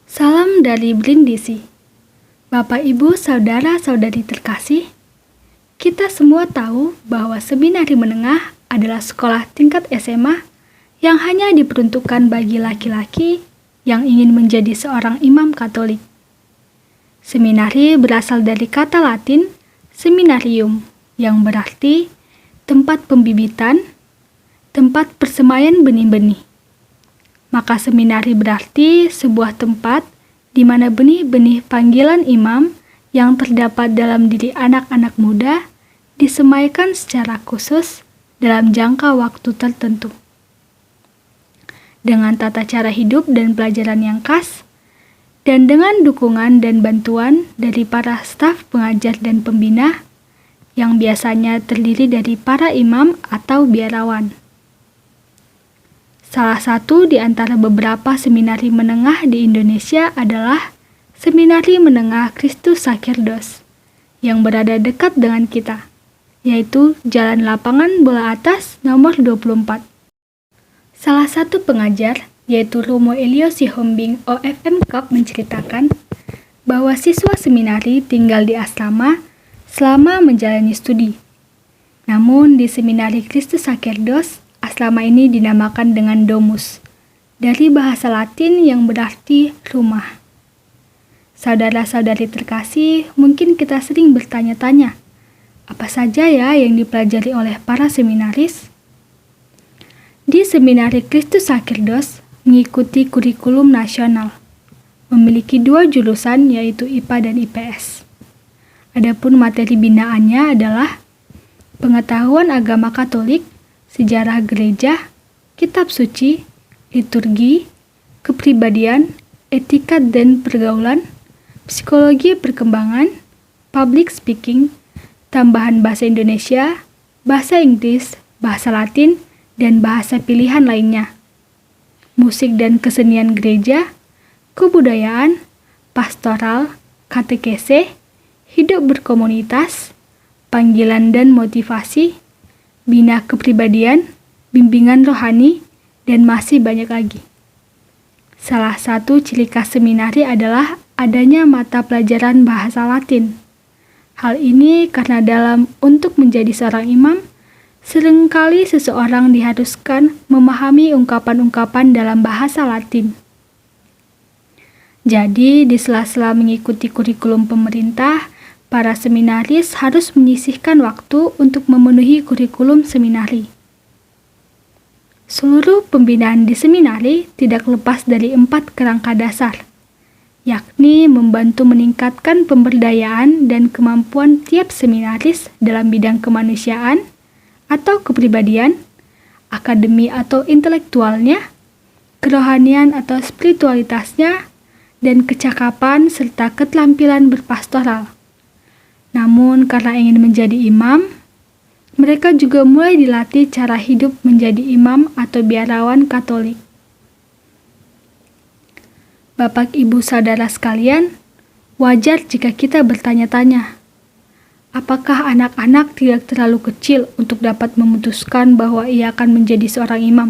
Salam dari Brindisi. Bapak, Ibu, Saudara-saudari terkasih, kita semua tahu bahwa seminari menengah adalah sekolah tingkat SMA yang hanya diperuntukkan bagi laki-laki yang ingin menjadi seorang imam Katolik. Seminari berasal dari kata Latin seminarium, yang berarti tempat pembibitan, tempat persemaian benih-benih. Maka seminari berarti sebuah tempat di mana benih-benih panggilan imam yang terdapat dalam diri anak-anak muda disemaikan secara khusus dalam jangka waktu tertentu. Dengan tata cara hidup dan pelajaran yang khas, dan dengan dukungan dan bantuan dari para staf pengajar dan pembina yang biasanya terdiri dari para imam atau biarawan. Salah satu di antara beberapa seminari menengah di Indonesia adalah Seminari Menengah Kristus Sacerdos yang berada dekat dengan kita, yaitu Jalan Lapangan Bola Atas nomor 24. Salah satu pengajar, yaitu Romo Elio Sihombing OFM Cup, menceritakan bahwa siswa seminari tinggal di asrama selama menjalani studi. Namun di Seminari Kristus Sacerdos, asrama ini dinamakan dengan domus, dari bahasa Latin yang berarti rumah. Saudara-saudari terkasih, mungkin kita sering bertanya-tanya, apa saja ya yang dipelajari oleh para seminaris? Di Seminari Kristus Sacerdos mengikuti kurikulum nasional, memiliki 2 jurusan yaitu IPA dan IPS. Adapun materi binaannya adalah pengetahuan agama Katolik, sejarah gereja, kitab suci, liturgi, kepribadian, etika dan pergaulan, psikologi perkembangan, public speaking, tambahan bahasa Indonesia, bahasa Inggris, bahasa Latin, dan bahasa pilihan lainnya, musik dan kesenian gereja, kebudayaan, pastoral, katekese, hidup berkomunitas, panggilan dan motivasi, bina kepribadian, bimbingan rohani, dan masih banyak lagi. Salah satu ciri khas seminari adalah adanya mata pelajaran bahasa Latin. Hal ini karena untuk menjadi seorang imam, seringkali seseorang diharuskan memahami ungkapan-ungkapan dalam bahasa Latin. Jadi, di sela-sela mengikuti kurikulum pemerintah, para seminaris harus menyisihkan waktu untuk memenuhi kurikulum seminari. Seluruh pembinaan di seminari tidak lepas dari 4 kerangka dasar, yakni membantu meningkatkan pemberdayaan dan kemampuan tiap seminaris dalam bidang kemanusiaan atau kepribadian, akademi atau intelektualnya, kerohanian atau spiritualitasnya, dan kecakapan serta keterampilan berpastoral. Namun karena ingin menjadi imam, mereka juga mulai dilatih cara hidup menjadi imam atau biarawan Katolik. Bapak, Ibu, Saudara sekalian, wajar jika kita bertanya-tanya, apakah anak-anak tidak terlalu kecil untuk dapat memutuskan bahwa ia akan menjadi seorang imam?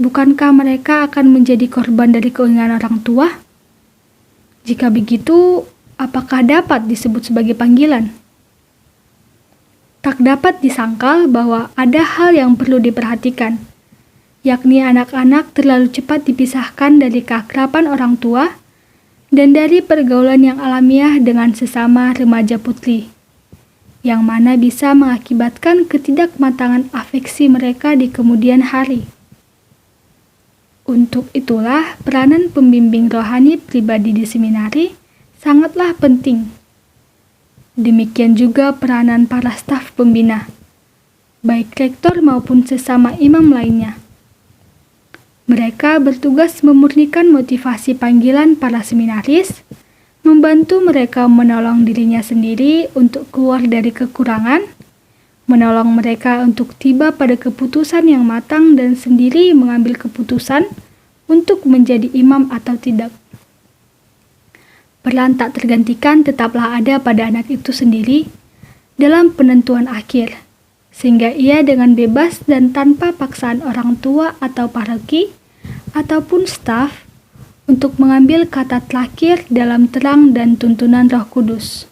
Bukankah mereka akan menjadi korban dari keinginan orang tua? Jika begitu, apakah dapat disebut sebagai panggilan? Tak dapat disangkal bahwa ada hal yang perlu diperhatikan, yakni anak-anak terlalu cepat dipisahkan dari keakraban orang tua dan dari pergaulan yang alamiah dengan sesama remaja putri, yang mana bisa mengakibatkan ketidakmatangan afeksi mereka di kemudian hari. Untuk itulah peranan pembimbing rohani pribadi di seminari sangatlah penting. Demikian juga peranan para staf pembina, baik rektor maupun sesama imam lainnya. Mereka bertugas memurnikan motivasi panggilan para seminaris, membantu mereka menolong dirinya sendiri untuk keluar dari kekurangan, menolong mereka untuk tiba pada keputusan yang matang dan sendiri mengambil keputusan untuk menjadi imam atau tidak. Peran tak tergantikan tetaplah ada pada anak itu sendiri dalam penentuan akhir, sehingga ia dengan bebas dan tanpa paksaan orang tua atau paroki ataupun staf untuk mengambil kata terakhir dalam terang dan tuntunan Roh Kudus.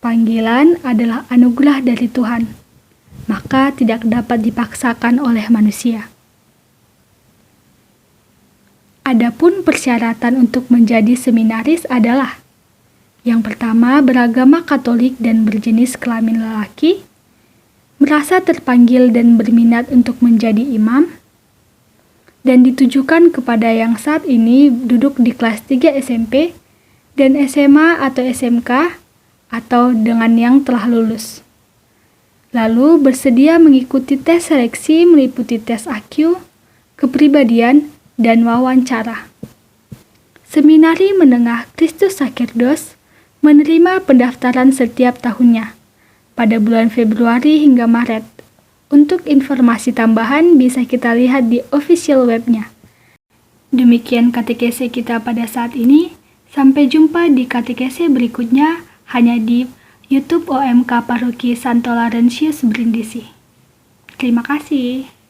Panggilan adalah anugerah dari Tuhan, maka tidak dapat dipaksakan oleh manusia. Adapun persyaratan untuk menjadi seminaris adalah: yang pertama, beragama Katolik dan berjenis kelamin lelaki, merasa terpanggil dan berminat untuk menjadi imam, dan ditujukan kepada yang saat ini duduk di kelas 3 SMP dan SMA atau SMK, atau dengan yang telah lulus. Lalu bersedia mengikuti tes seleksi meliputi tes IQ, kepribadian, dan wawancara. Seminari Menengah Kristus Sacerdos menerima pendaftaran setiap tahunnya, pada bulan Februari hingga Maret. Untuk informasi tambahan bisa kita lihat di official webnya. Demikian katekese kita pada saat ini. Sampai jumpa di katekese berikutnya hanya di YouTube OMK Paroki Santo Laurentius Brindisi. Terima kasih.